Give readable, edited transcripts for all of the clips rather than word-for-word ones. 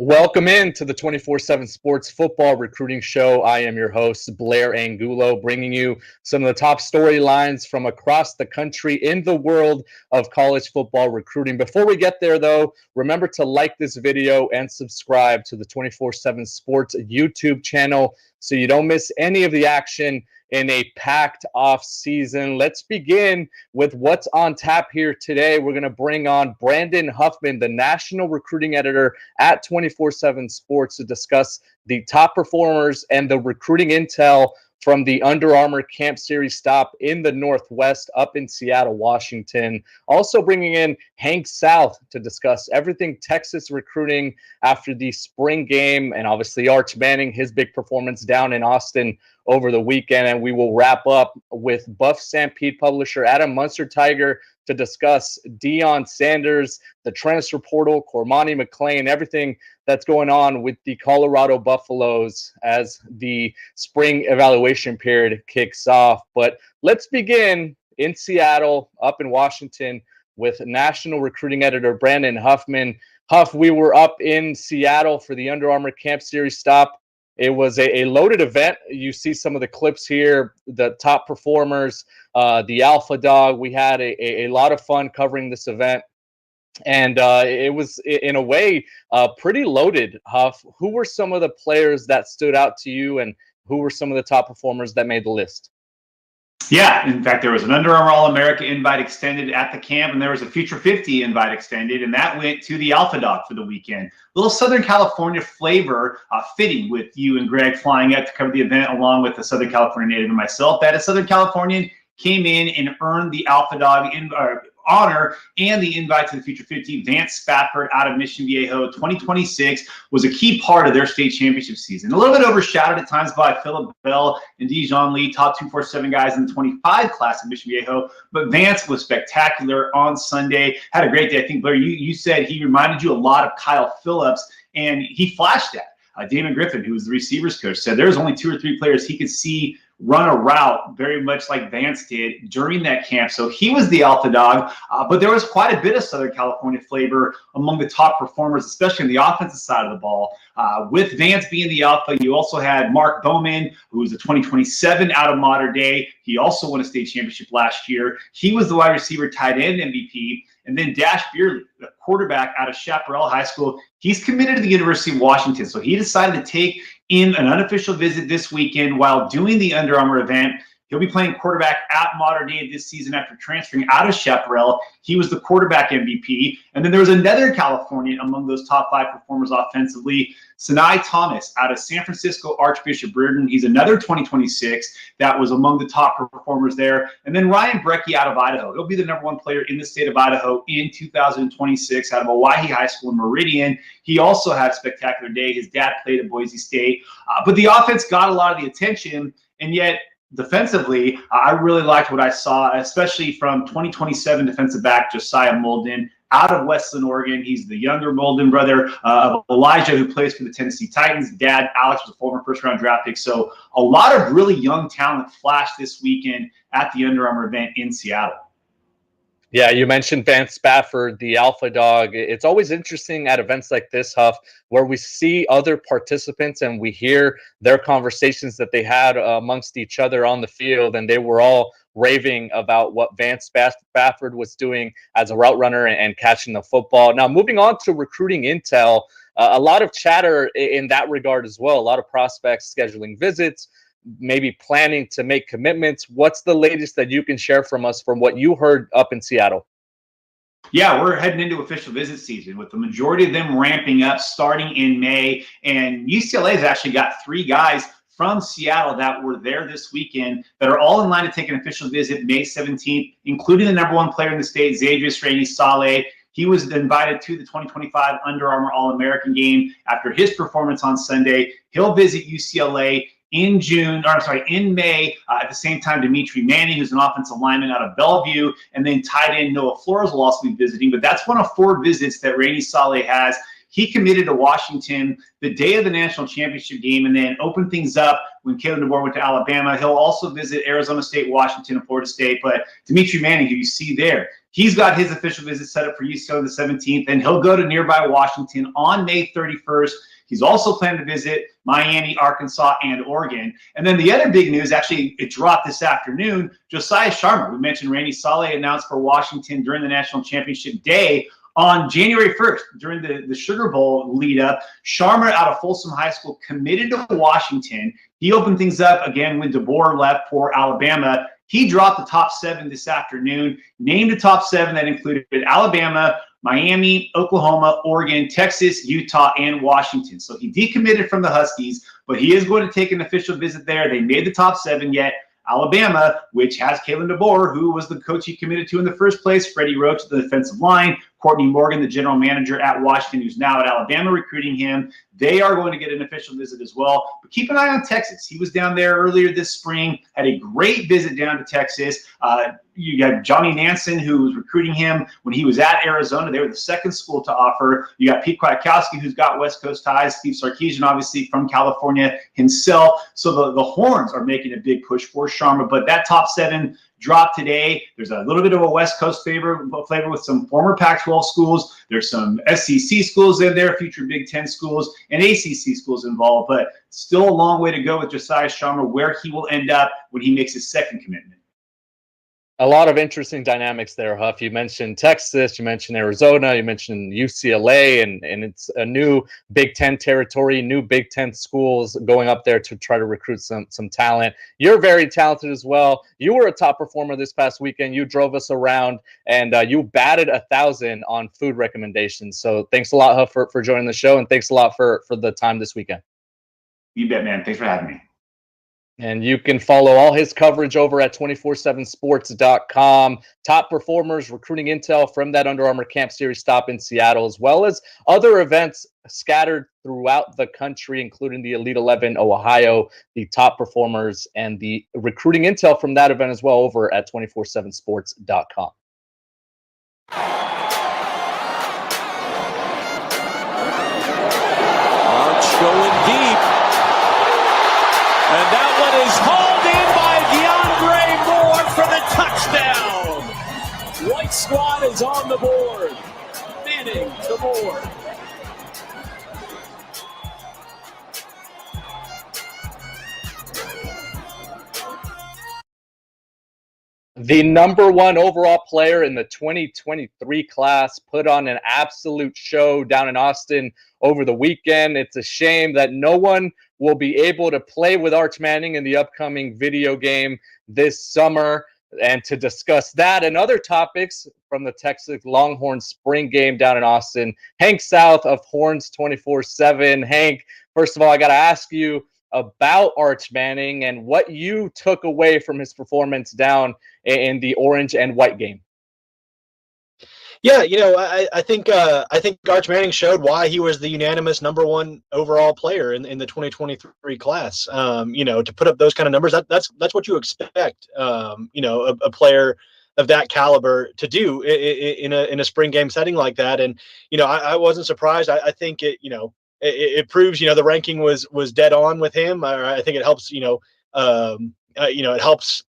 Welcome in to the 24/7 Sports Football Recruiting Show. I am your host, Blair Angulo, bringing you some of the top storylines from across the country in the world of college football recruiting. Before we get there, though, remember to like this video and subscribe to the 24/7 Sports YouTube channel so you don't miss any of the action in a packed off season. Let's begin with what's on tap here today. We're going to bring on Brandon Huffman, the national recruiting editor at 24/7 Sports, to discuss the top performers and the recruiting intel from the Under Armour Camp Series stop in the Northwest up in Seattle, Washington. Also bringing in Hank South to discuss everything Texas recruiting after the spring game, and obviously Arch Manning, his big performance down in Austin over the weekend. And we will wrap up with Buff Stampede publisher Adam Munsterteiger to discuss Deion Sanders, the transfer portal, Cormani, McClain, everything that's going on with the Colorado Buffaloes as the spring evaluation period kicks off. But let's begin in Seattle, up in Washington, with national recruiting editor Brandon Huffman. Huff, we were up in Seattle for the Under Armour Camp Series stop. It was a loaded event. You see some of the clips here, the top performers, the Alpha Dog. We had a lot of fun covering this event. And it was, in a way, pretty loaded, Huff. Who were some of the players that stood out to you, and who were some of the top performers that made the list? Yeah, in fact, there was an Under Armour All-America invite extended at the camp, and there was a Future 50 invite extended, and that went to the Alpha Dog for the weekend. A little Southern California flavor fitting with you and Greg flying out to cover the event along with the Southern California native and myself. That a Southern Californian came in and earned the Alpha Dog honor and the invite to the Future 50. Vance Spafford out of Mission Viejo 2026 was a key part of their state championship season. A little bit overshadowed at times by Phillip Bell and Dijon Lee, top 247 guys in the 25 class of Mission Viejo. But Vance was spectacular on Sunday. Had a great day. I think, Blair, you said he reminded you a lot of Kyle Phillips, and he flashed that. Damon Griffin, who was the receivers coach, said there's only 2 or 3 players he could see run a route very much like Vance did during that camp. So he was the Alpha Dog, but there was quite a bit of Southern California flavor among the top performers, especially on the offensive side of the ball. With Vance being the Alpha, you also had Mark Bowman, who was a 2027 out of Mater Dei. He also won a state championship last year. He was the wide receiver tight end MVP. And then Dash Beerley, the quarterback out of Chaparral High School, he's committed to the University of Washington. So he decided to take in an unofficial visit this weekend while doing the Under Armour event. He'll be playing quarterback at Mater Dei this season after transferring out of Chaparral. He was the quarterback MVP. And then there was another Californian among those top 5 performers offensively, Sinai Thomas out of San Francisco Archbishop Reardon. He's another 2026 that was among the top performers there. And then Ryan Brecky out of Idaho. He'll be the #1 player in the state of Idaho in 2026 out of Owyhee High School in Meridian. He also had a spectacular day. His dad played at Boise State. But the offense got a lot of the attention, and yet defensively, I really liked what I saw, especially from 2027 defensive back Josiah Molden out of Westland, Oregon. He's the younger Molden brother of Elijah, who plays for the Tennessee Titans. Dad, Alex, was a former first-round draft pick. So a lot of really young talent flashed this weekend at the Under Armour event in Seattle. Yeah, you mentioned Vance Spafford, the Alpha Dog. It's always interesting at events like this, Huff, where we see other participants and we hear their conversations that they had amongst each other on the field, and they were all raving about what Vance Spafford was doing as a route runner and catching the football. Now, moving on to recruiting intel, a lot of chatter in that regard as well. A lot of prospects scheduling visits, maybe planning to make commitments. What's the latest that you can share from us from what you heard up in Seattle? Yeah, we're heading into official visit season with the majority of them ramping up starting in May. And UCLA has actually got 3 guys from Seattle that were there this weekend that are all in line to take an official visit May 17th, including the #1 player in the state, Zadrius Rainey Saleh. He was invited to the 2025 Under Armour All-American game after his performance on Sunday. He'll visit UCLA in May. At the same time, Dimitri Manning, who's an offensive lineman out of Bellevue, and then tight end Noah Flores will also be visiting. But that's one of 4 visits that Rainey Saleh has. He committed to Washington the day of the national championship game and then opened things up when Caleb DeBoer went to Alabama. He'll also visit Arizona State, Washington, and Florida State. But Dimitri Manning, who you see there, He's got his official visit set up for UCLA the 17th, and he'll go to nearby Washington on May 31st. He's also planning to visit Miami, Arkansas, and Oregon. And then the other big news, actually, it dropped this afternoon. Josiah Sharma, we mentioned Randy Saleh announced for Washington during the National Championship Day on January 1st, during the Sugar Bowl lead up. Sharma out of Folsom High School committed to Washington. He opened things up again when DeBoer left for Alabama. He dropped the top 7 this afternoon, named the top 7 that included Alabama, Miami, Oklahoma, Oregon, Texas, Utah, and Washington. So he decommitted from the Huskies, but he is going to take an official visit there. They made the top 7 yet. Alabama, which has Kalen DeBoer, who was the coach he committed to in the first place, Freddie Roach, the defensive line, Courtney Morgan, the general manager at Washington, who's now at Alabama recruiting him. They are going to get an official visit as well. But keep an eye on Texas. He was down there earlier this spring, had a great visit down to Texas. You got Johnny Nansen, who was recruiting him when he was at Arizona. They were the second school to offer. You got Pete Kwiatkowski, who's got West Coast ties. Steve Sarkisian, obviously from California himself. So the Horns are making a big push for Sharma. But that top 7 dropped today. There's a little bit of a West Coast flavor with some former Pac-12 schools. There's some SEC schools in there, future Big Ten schools, and ACC schools involved. But still a long way to go with Josiah Sharma, where he will end up when he makes his second commitment. A lot of interesting dynamics there, Huff. You mentioned Texas, you mentioned Arizona, you mentioned UCLA, and it's a new Big Ten territory, new Big Ten schools going up there to try to recruit some talent. You're very talented as well. You were a top performer this past weekend. You drove us around, and you batted 1,000 on food recommendations. So thanks a lot, Huff, for joining the show, and thanks a lot for the time this weekend. You bet, man. Thanks for having me. And you can follow all his coverage over at 247sports.com. Top performers, recruiting intel from that Under Armour Camp Series stop in Seattle, as well as other events scattered throughout the country, including the Elite 11 Ohio, the top performers, and the recruiting intel from that event as well over at 247sports.com. Arch going deep. And that one is hauled in by DeAndre Moore for the touchdown. White squad is on the board. Manning to Moore. The #1 overall player in the 2023 class put on an absolute show down in Austin over the weekend. It's a shame that no one will be able to play with Arch Manning in the upcoming video game this summer. And to discuss that and other topics from the Texas Longhorns spring game down in Austin, Hank South of Horns 24/7. Hank, first of all, I got to ask you about Arch Manning and what you took away from his performance down in the orange and white game. Yeah, I think Arch Manning showed why he was the unanimous #1 overall player in the 2023 class. To put up those kind of numbers, that's what you expect. A player of that caliber to do in a spring game setting like that. And I wasn't surprised. I think it proves the ranking was dead on with him. I think it helps it helps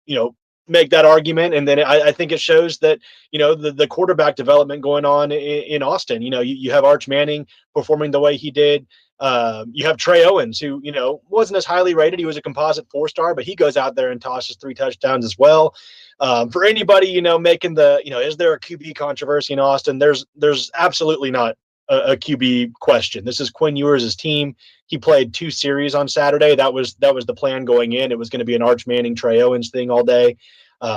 make that argument. And then I think it shows that the quarterback development going on in Austin. You have Arch Manning performing the way he did. You have Trey Owens, who wasn't as highly rated. He was a composite 4-star, but he goes out there and tosses 3 touchdowns as well. For anybody making the is there a QB controversy in Austin? There's absolutely not a QB question. This is Quinn Ewers' team. He played 2 series on Saturday. That was the plan going in. It was going to be an Arch Manning, Trey Owens thing all day.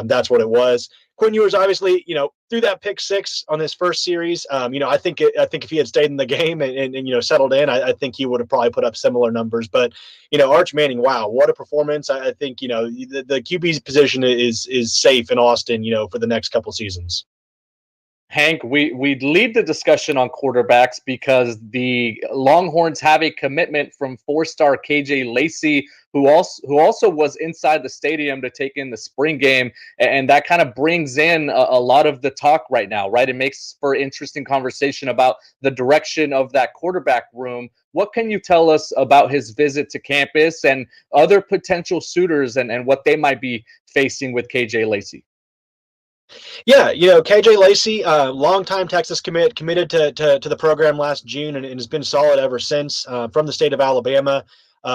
That's what it was. Quinn Ewers obviously, threw that pick 6 on his first series. I think if he had stayed in the game and settled in, I think he would have probably put up similar numbers. But Arch Manning, wow, what a performance! I think the QB's position is safe in Austin, for the next couple seasons. Hank, we lead the discussion on quarterbacks because the Longhorns have a commitment from 4-star KJ Lacey, who also was inside the stadium to take in the spring game, and that kind of brings in a lot of the talk right now, right? It makes for interesting conversation about the direction of that quarterback room. What can you tell us about his visit to campus and other potential suitors and what they might be facing with KJ Lacey? Yeah, KJ Lacey, longtime Texas committed to the program last June and has been solid ever since. From the state of Alabama.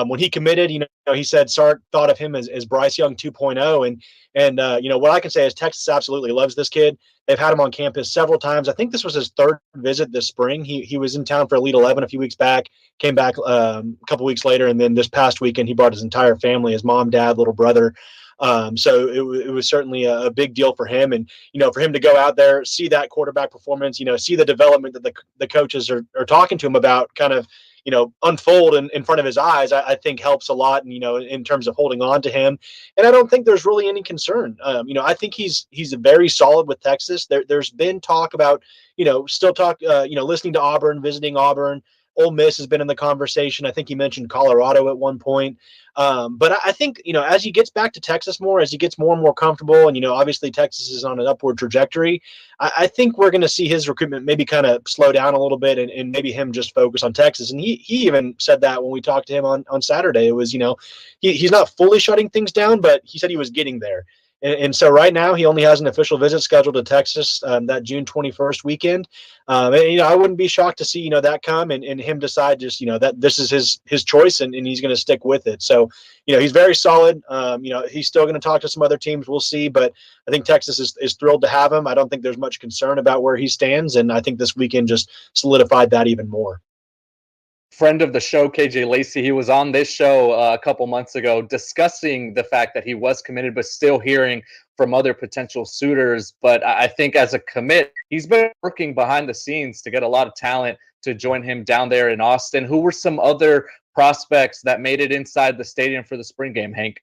When he committed, he said Sark thought of him as Bryce Young 2.0, and what I can say is Texas absolutely loves this kid. They've had him on campus several times. I think this was his third visit this spring. He was in town for Elite 11 a few weeks back, came back a couple weeks later, and then this past weekend he brought his entire family, his mom, dad, little brother. So it was certainly a big deal for him. And, for him to go out there, see that quarterback performance, see the development that the coaches are talking to him about kind of, unfold in front of his eyes, I think helps a lot. And, in terms of holding on to him. And I don't think there's really any concern. I think he's very solid with Texas. There's been talk about, still talk, listening to Auburn, visiting Auburn. Ole Miss has been in the conversation. I think he mentioned Colorado at one point. But I think, as he gets back to Texas more, as he gets more and more comfortable, and, obviously Texas is on an upward trajectory, I think we're going to see his recruitment maybe kind of slow down a little bit and maybe him just focus on Texas. And he even said that when we talked to him on Saturday. It was, he's not fully shutting things down, but he said he was getting there. And so right now he only has an official visit scheduled to Texas that June 21st weekend. And, I wouldn't be shocked to see, that come and him decide just, that this is his choice and he's going to stick with it. So, he's very solid. He's still going to talk to some other teams. We'll see. But I think Texas is thrilled to have him. I don't think there's much concern about where he stands. And I think this weekend just solidified that even more. Friend of the show, KJ Lacey, he was on this show a couple months ago discussing the fact that he was committed, but still hearing from other potential suitors. But I think as a commit, he's been working behind the scenes to get a lot of talent to join him down there in Austin. Who were some other prospects that made it inside the stadium for the spring game, Hank?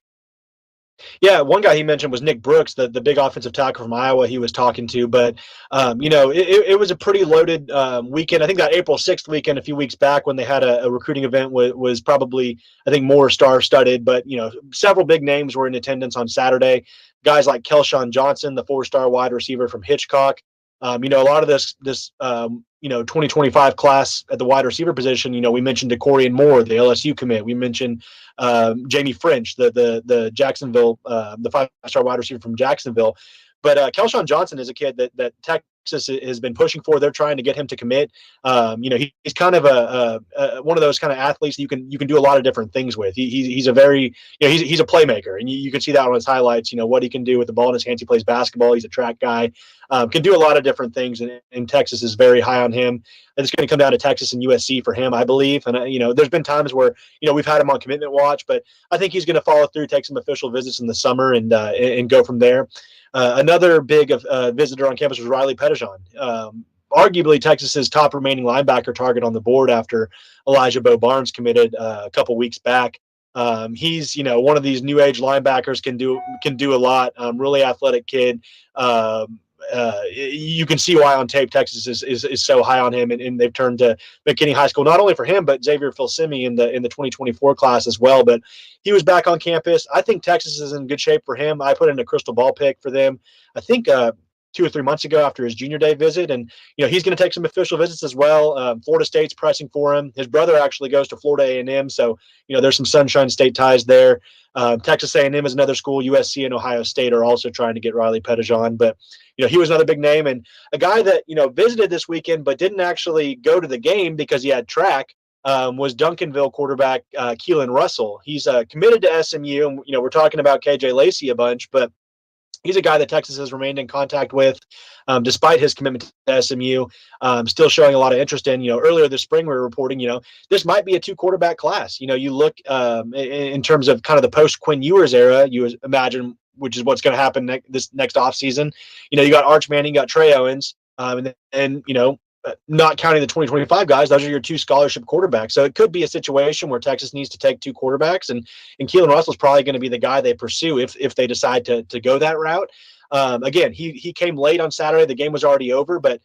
Yeah, one guy he mentioned was Nick Brooks, the big offensive tackle from Iowa he was talking to. But, it was a pretty loaded weekend. I think that April 6th weekend a few weeks back when they had a recruiting event was probably, I think, more star-studded. But, several big names were in attendance on Saturday. Guys like Kelshawn Johnson, the 4-star wide receiver from Hitchcock. A lot of this 2025 class at the wide receiver position, we mentioned DeCorian Moore, the LSU commit. We mentioned Jamie French, the Jacksonville, the 5-star wide receiver from Jacksonville. But Kelshawn Johnson is a kid that Texas has been pushing for. They're trying to get him to commit. He's kind of one of those kind of athletes you can do a lot of different things with. He's a very, he's a playmaker, and you can see that on his highlights. What he can do with the ball in his hands. He plays basketball. He's a track guy. Can do a lot of different things, and Texas is very high on him. And it's going to come down to Texas and USC for him, I believe. And there's been times where we've had him on commitment watch, but I think he's going to follow through, take some official visits in the summer, and go from there. Another big visitor on campus was Riley Pettijohn. Arguably Texas's top remaining linebacker target on the board after Elijah Bo Barnes committed a couple weeks back. He's one of these new age linebackers, can do a lot. Really athletic kid. You can see why on tape Texas is so high on him, and they've turned to McKinney High School, not only for him, but Xavier Filsimi in the 2024 class as well. But he was back on campus. I think Texas is in good shape for him. I put in a crystal ball pick for them, I think 2 or 3 months ago after his junior day visit. And, he's going to take some official visits as well. Florida State's pressing for him. His brother actually goes to Florida A&M. So, there's some Sunshine State ties there. Texas A&M is another school. USC and Ohio State are also trying to get Riley Pettijohn. But, he was another big name, and a guy that, visited this weekend but didn't actually go to the game because he had track, was Duncanville quarterback Keelan Russell. He's committed to SMU, and, we're talking about KJ Lacey a bunch, but he's a guy that Texas has remained in contact with, despite his commitment to SMU, still showing a lot of interest in. Earlier this spring we were reporting, this might be a 2-quarterback class. You look in terms of kind of the post-Quinn Ewers era, you imagine, which is what's going to happen this next offseason. You got Arch Manning, you got Trey Owens, and not counting the 2025 guys, those are your 2 scholarship quarterbacks. So it could be a situation where Texas needs to take 2 quarterbacks, and Keelan Russell is probably going to be the guy they pursue if they decide to go that route. Again, he came late on Saturday. The game was already over, but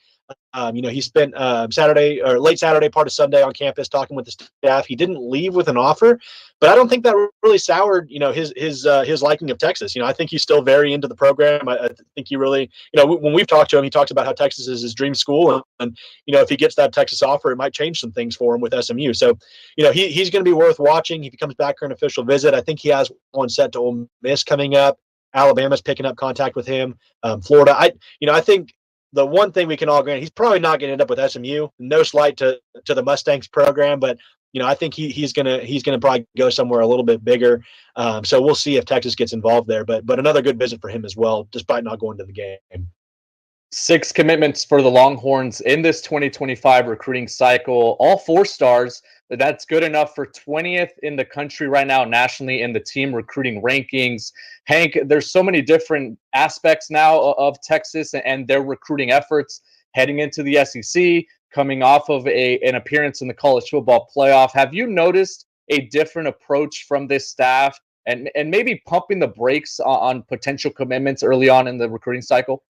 he spent Saturday or late Saturday, part of Sunday on campus talking with the staff. He didn't leave with an offer, but I don't think that really soured, his liking of Texas. I think he's still very into the program. I think he really, when we've talked to him, he talks about how Texas is his dream school, and if he gets that Texas offer, it might change some things for him with SMU. So, he's going to be worth watching. If he comes back for an official visit, I think he has one set to Ole Miss coming up. Alabama's picking up contact with him. Florida, I think the one thing we can all agree, he's probably not going to end up with SMU. No slight to the Mustangs program, but I think he's gonna probably go somewhere a little bit bigger. So we'll see if Texas gets involved there. But another good visit for him as well, despite not going to the game. 6 commitments for the Longhorns in this 2025 recruiting cycle, all 4 stars. That's good enough for 20th in the country right now nationally in the team recruiting rankings. Hank, there's so many different aspects now of Texas and their recruiting efforts heading into the SEC, coming off of an appearance in the college football playoff. Have you noticed a different approach from this staff and maybe pumping the brakes on potential commitments early on in the recruiting cycle?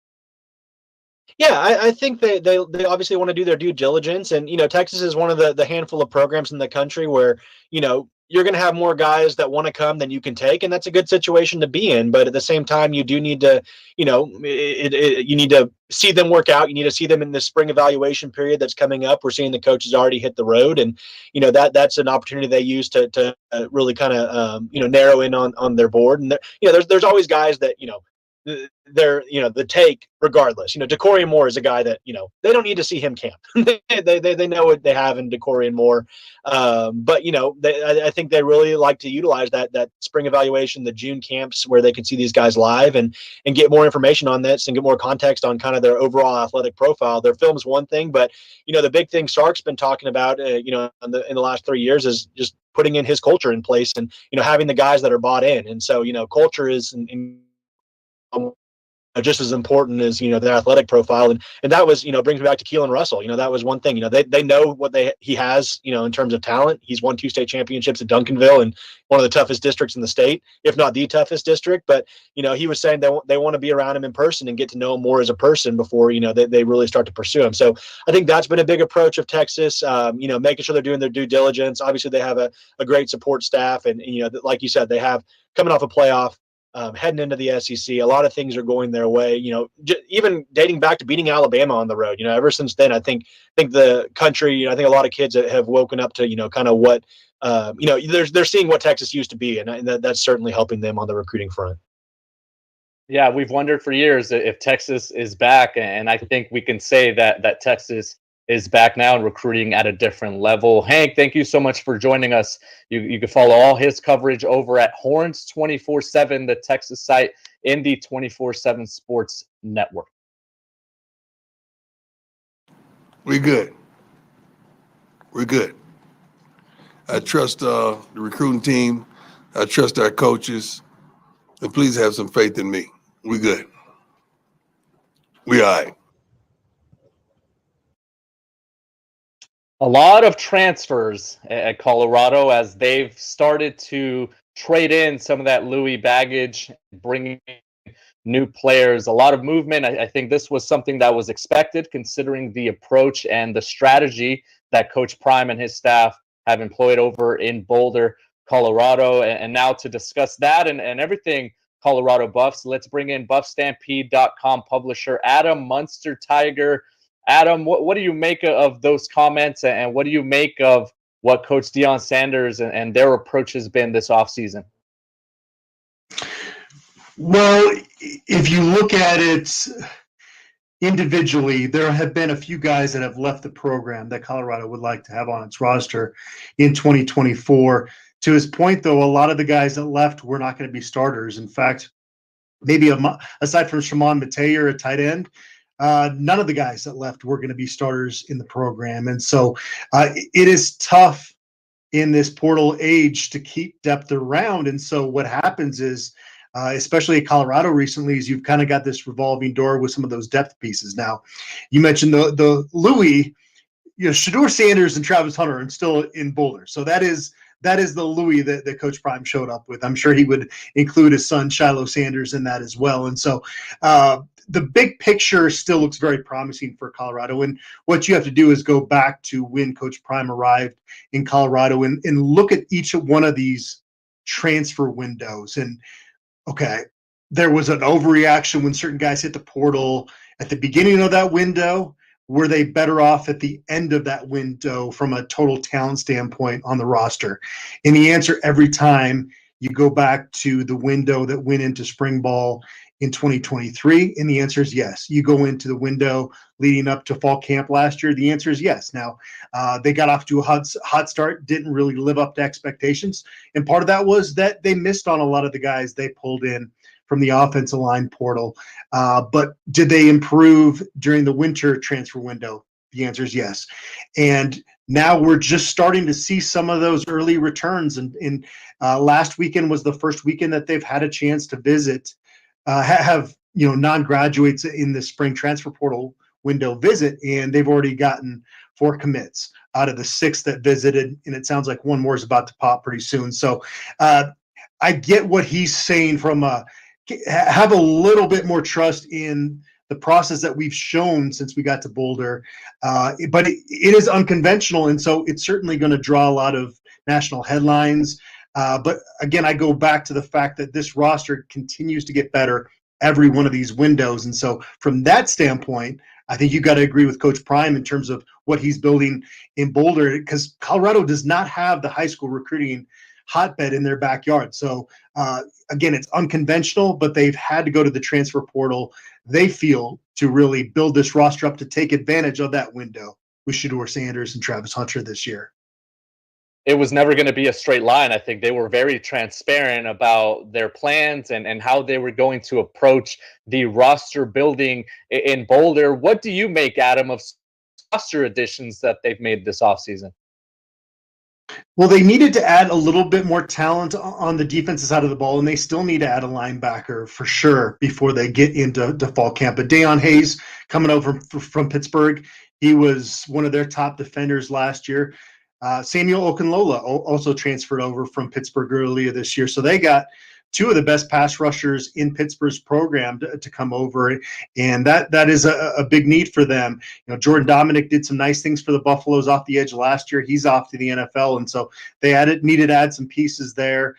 Yeah, I think they obviously want to do their due diligence. And, Texas is one of the handful of programs in the country where, you're going to have more guys that want to come than you can take. And that's a good situation to be in. But at the same time, you do need to, you need to see them work out. You need to see them in the spring evaluation period that's coming up. We're seeing the coaches already hit the road. And, that's an opportunity they use to really kind of, narrow in on their board. And, there's always guys that, they're the take regardless. Decorian Moore is a guy that they don't need to see him camp. they know what they have in Decorian Moore, but I think they really like to utilize that spring evaluation, the June camps where they can see these guys live and get more information on this and get more context on kind of their overall athletic profile. Their film is one thing, but the big thing Sark's been talking about in the last 3 years is just putting in his culture in place and having the guys that are bought in. And so culture is just as important as their athletic profile, and that was brings me back to Keelan Russell. That was one thing. They know what he has in terms of talent. He's won 2 state championships at Duncanville and one of the toughest districts in the state, if not the toughest district. But he was saying they want to be around him in person and get to know him more as a person before they really start to pursue him. So I think that's been a big approach of Texas. Making sure they're doing their due diligence. Obviously, they have a great support staff, and like you said, they have coming off a playoff. Heading into the SEC, a lot of things are going their way. Even dating back to beating Alabama on the road. Ever since then, I think the country. I think a lot of kids have woken up to kind of what they're seeing what Texas used to be, and that's certainly helping them on the recruiting front. Yeah, we've wondered for years if Texas is back, and I think we can say that Texas is back now and recruiting at a different level. Hank, thank you so much for joining us. You can follow all his coverage over at Horns 24/7, the Texas site in the 24/7 Sports Network. We're good. I trust the recruiting team. I trust our coaches. And please have some faith in me. We're good. We all right. A lot of transfers at Colorado as they've started to trade in some of that Louis baggage, bringing new players, a lot of movement. I think this was something that was expected considering the approach and the strategy that Coach Prime and his staff have employed over in Boulder, Colorado. And now to discuss that and everything Colorado Buffs, let's bring in BuffStampede.com publisher Adam Munsterteiger. Adam, what do you make of those comments, and what do you make of what Coach Deion Sanders and their approach has been this offseason? Well, if you look at it individually, there have been a few guys that have left the program that Colorado would like to have on its roster in 2024. To his point, though, a lot of the guys that left were not going to be starters. In fact, maybe aside from Shimon Mateer, a tight end, none of the guys that left were going to be starters in the program. And so it is tough in this portal age to keep depth around. And so what happens is, especially at Colorado recently, is you've kind of got this revolving door with some of those depth pieces. Now, you mentioned the Louis, Shedeur Sanders and Travis Hunter are still in Boulder. So that is the Louis that Coach Prime showed up with. I'm sure he would include his son Shiloh Sanders in that as well. And so the big picture still looks very promising for Colorado. And what you have to do is go back to when Coach Prime arrived in Colorado and look at each one of these transfer windows. And okay, there was an overreaction when certain guys hit the portal at the beginning of that window. Were they better off at the end of that window from a total talent standpoint on the roster? And the answer every time You go back to the window that went into spring ball in 2023, and the answer is yes. You go into the window leading up to fall camp last year, the answer is yes. Now, they got off to a hot start, didn't really live up to expectations, and part of that was that they missed on a lot of the guys they pulled in from the offensive line portal. But did they improve during the winter transfer window? The answer is yes. And now we're just starting to see some of those early returns. And last weekend was the first weekend that they've had a chance to visit, have non-graduates in the spring transfer portal window visit, and they've already gotten 4 commits out of the 6 that visited, and it sounds like one more is about to pop pretty soon. So I get what he's saying from have a little bit more trust in the process that we've shown since we got to Boulder, but it is unconventional, and so it's certainly going to draw a lot of national headlines. But again, I go back to the fact that this roster continues to get better every one of these windows, and so from that standpoint, I think you got to agree with Coach Prime in terms of what he's building in Boulder, because Colorado does not have the high school recruiting hotbed in their backyard. So again, it's unconventional, but they've had to go to the transfer portal, they feel, to really build this roster up to take advantage of that window with Shedeur Sanders and Travis Hunter this year. It was never going to be a straight line. I think they were very transparent about their plans and how they were going to approach the roster building in Boulder. What do you make, Adam, of roster additions that they've made this offseason? Well, they needed to add a little bit more talent on the defensive side of the ball, and they still need to add a linebacker for sure before they get into fall camp. But Deion Hayes, coming over from Pittsburgh, he was one of their top defenders last year. Samuel Okunlola also transferred over from Pittsburgh earlier this year. So they got 2 of the best pass rushers in Pittsburgh's program to come over, and that is a big need for them. Jordan Dominic did some nice things for the Buffaloes off the edge last year. He's off to the NFL, and so they needed to add some pieces there.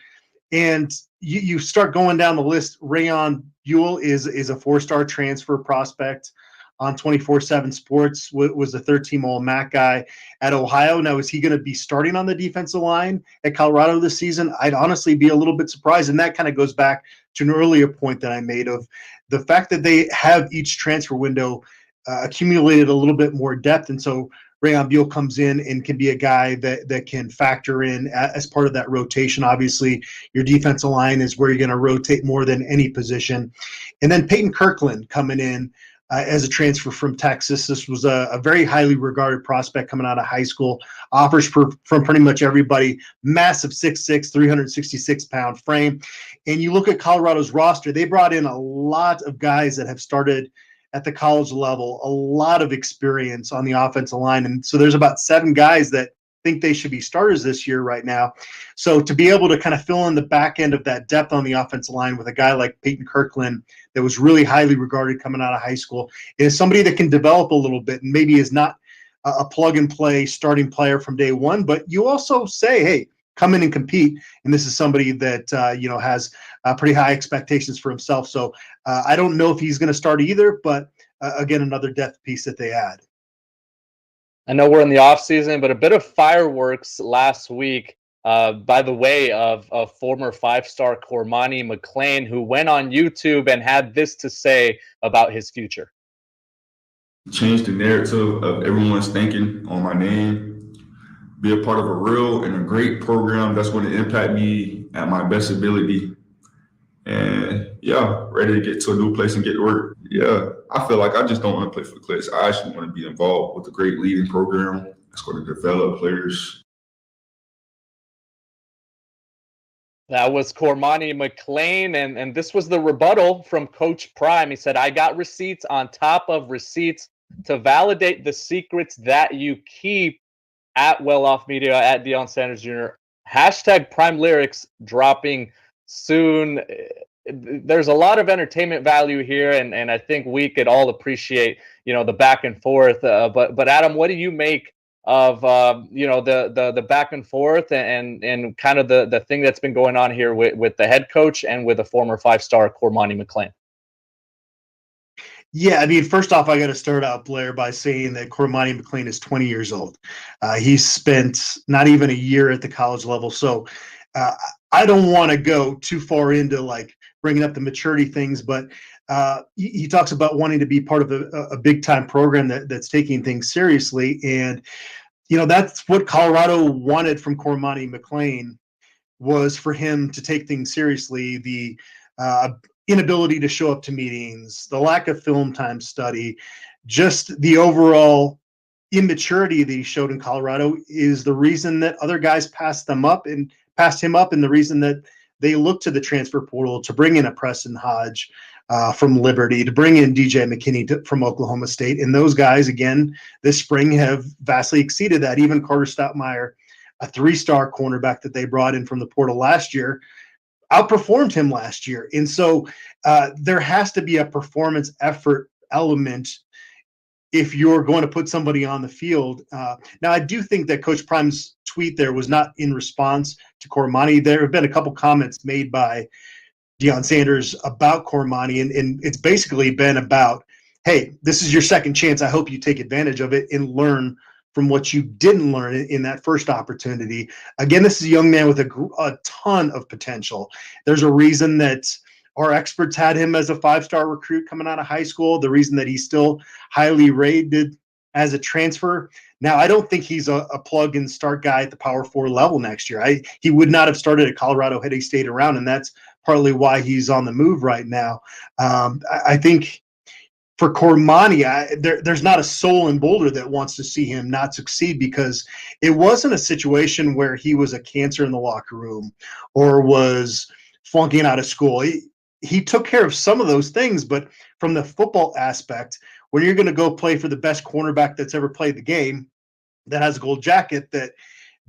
And you start going down the list. Rayon Buell is a 4-star transfer prospect on 24/7 Sports, was a 13-team All-MAC guy at Ohio. Now, is he going to be starting on the defensive line at Colorado this season? I'd honestly be a little bit surprised, and that kind of goes back to an earlier point that I made of the fact that they have each transfer window accumulated a little bit more depth, and so Rayon Buell comes in and can be a guy that can factor in as part of that rotation. Obviously, your defensive line is where you're going to rotate more than any position. And then Peyton Kirkland coming in as a transfer from Texas. This was a very highly regarded prospect coming out of high school. Offers from pretty much everybody. Massive 6'6", 366-pound frame. And you look at Colorado's roster, they brought in a lot of guys that have started at the college level, a lot of experience on the offensive line. And so there's about 7 guys that think they should be starters this year right now. So to be able to kind of fill in the back end of that depth on the offensive line with a guy like Peyton Kirkland that was really highly regarded coming out of high school, is somebody that can develop a little bit and maybe is not a plug-and-play starting player from day one, but you also say, hey, come in and compete. And this is somebody that, has pretty high expectations for himself. So I don't know if he's going to start either, but again, another depth piece that they add. I know we're in the off season, but a bit of fireworks last week by the way of former 5-star Cormani McClain, who went on YouTube and had this to say about his future. Change the narrative of everyone's thinking on my name, be a part of a real and a great program that's going to impact me at my best ability. And yeah, ready to get to a new place and get to work. Yeah, I feel like I just don't want to play for the Clicks. I actually want to be involved with a great leading program that's going to develop players. That was Cormani McClain, and this was the rebuttal from Coach Prime. He said, I got receipts on top of receipts to validate the secrets that you keep at Well Off Media, at Deion Sanders Jr. Hashtag Prime Lyrics dropping soon. There's a lot of entertainment value here, and I think we could all appreciate, the back and forth. But Adam, what do you make of the back and forth and kind of the thing that's been going on here with the head coach and with a former 5-star Cormani McClain? Yeah, I mean, first off, I got to start out, Blair, by saying that Cormani McClain is 20 years old. He's spent not even a year at the college level. So I don't want to go too far into like bringing up the maturity things, but he talks about wanting to be part of a big time program that's taking things seriously. And, that's what Colorado wanted from Cormani McClain, was for him to take things seriously. The inability to show up to meetings, the lack of film time study, just the overall immaturity that he showed in Colorado is the reason that other guys passed him up, and the reason that they looked to the transfer portal to bring in a Preston Hodge from Liberty, to bring in DJ McKinney from Oklahoma State. And those guys, again, this spring have vastly exceeded that. Even Carter Stoutmeyer, a 3-star cornerback that they brought in from the portal last year, outperformed him last year. And so there has to be a performance effort element if you're going to put somebody on the field. Now, I do think that Coach Prime's tweet there was not in response to Cormani. There have been a couple comments made by Deion Sanders about Cormani, and it's basically been about, hey, this is your second chance. I hope you take advantage of it and learn from what you didn't learn in that first opportunity. Again, this is a young man with a ton of potential. There's a reason that our experts had him as a 5-star recruit coming out of high school, the reason that he's still highly rated as a transfer. Now, I don't think he's a plug-and-start guy at the Power 4 level next year. He would not have started at Colorado had he stayed around, and that's partly why he's on the move right now. I think for Cormani, there's not a soul in Boulder that wants to see him not succeed, because it wasn't a situation where he was a cancer in the locker room or was flunking out of school. He took care of some of those things, but from the football aspect, when you're going to go play for the best cornerback that's ever played the game, that has a gold jacket, that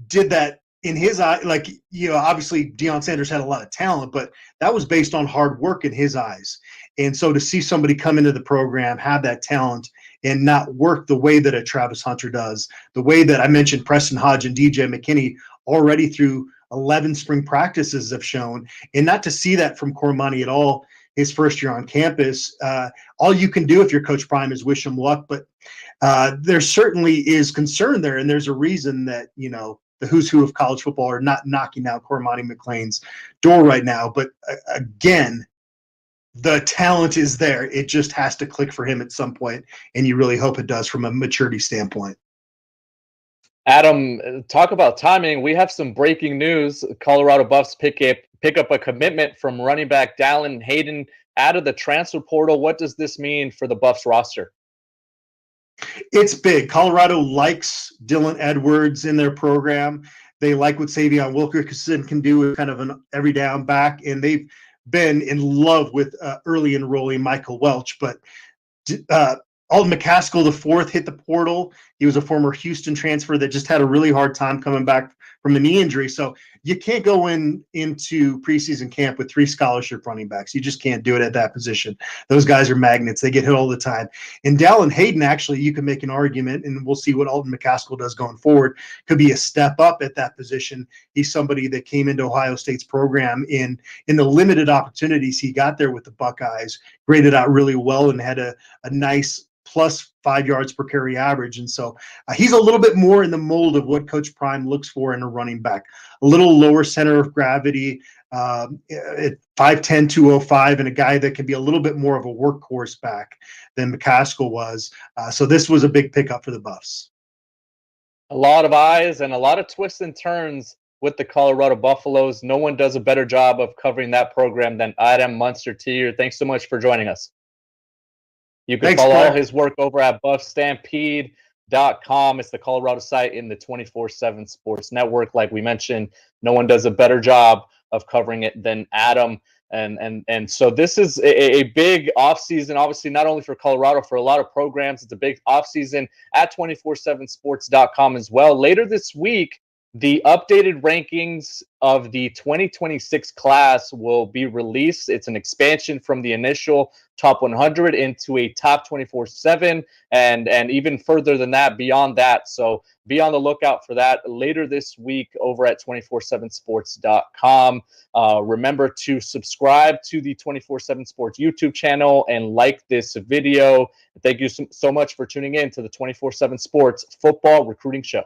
did that in his eye, like, obviously Deion Sanders had a lot of talent, but that was based on hard work in his eyes. And so to see somebody come into the program, have that talent, and not work the way that a Travis Hunter does, the way that I mentioned Preston Hodge and DJ McKinney already through 11 spring practices have shown, and not to see that from Cormani at all his first year on campus. All you can do if you're Coach Prime is wish him luck, but there certainly is concern there, and there's a reason that, the who's who of college football are not knocking out Cormani McClain's door right now. But again, the talent is there. It just has to click for him at some point, and you really hope it does from a maturity standpoint. Adam, talk about timing. We have some breaking news. Colorado Buffs pick up a commitment from running back Dallin Hayden out of the transfer portal. What does this mean for the Buffs roster? It's big. Colorado likes Dylan Edwards in their program. They like what Savion Wilkerson can do with kind of an every down back, and they've been in love with early enrollee Michael Welch. But Alden McCaskill IV hit the portal. He was a former Houston transfer that just had a really hard time coming back from a knee injury. So you can't go into preseason camp with 3 scholarship running backs. You just can't do it at that position. Those guys are magnets. They get hit all the time. And Dallin Hayden, actually, you can make an argument, and we'll see what Alden McCaskill does going forward, could be a step up at that position. He's somebody that came into Ohio State's program in the limited opportunities he got there with the Buckeyes, graded out really well and had a nice plus 5 yards per carry average. And so he's a little bit more in the mold of what Coach Prime looks for in a running back, a little lower center of gravity, at 5'10", 205, and a guy that can be a little bit more of a workhorse back than McCaskill was. So this was a big pickup for the Buffs. A lot of eyes and a lot of twists and turns with the Colorado Buffaloes. No one does a better job of covering that program than Adam Munsterteiger. Thanks so much for joining us. You can follow all his work over at buffstampede.com. It's the Colorado site in the 24/7 Sports Network. Like we mentioned, no one does a better job of covering it than Adam. And so this is a big offseason, obviously, not only for Colorado, for a lot of programs. It's a big offseason at 247sports.com as well. Later this week, the updated rankings of the 2026 class will be released. It's an expansion from the initial top 100 into a top 24/7 and even further than that, beyond that. So be on the lookout for that later this week over at 247sports.com. Remember to subscribe to the 24/7 Sports YouTube channel and like this video. Thank you so much for tuning in to the 24/7 Sports Football Recruiting Show.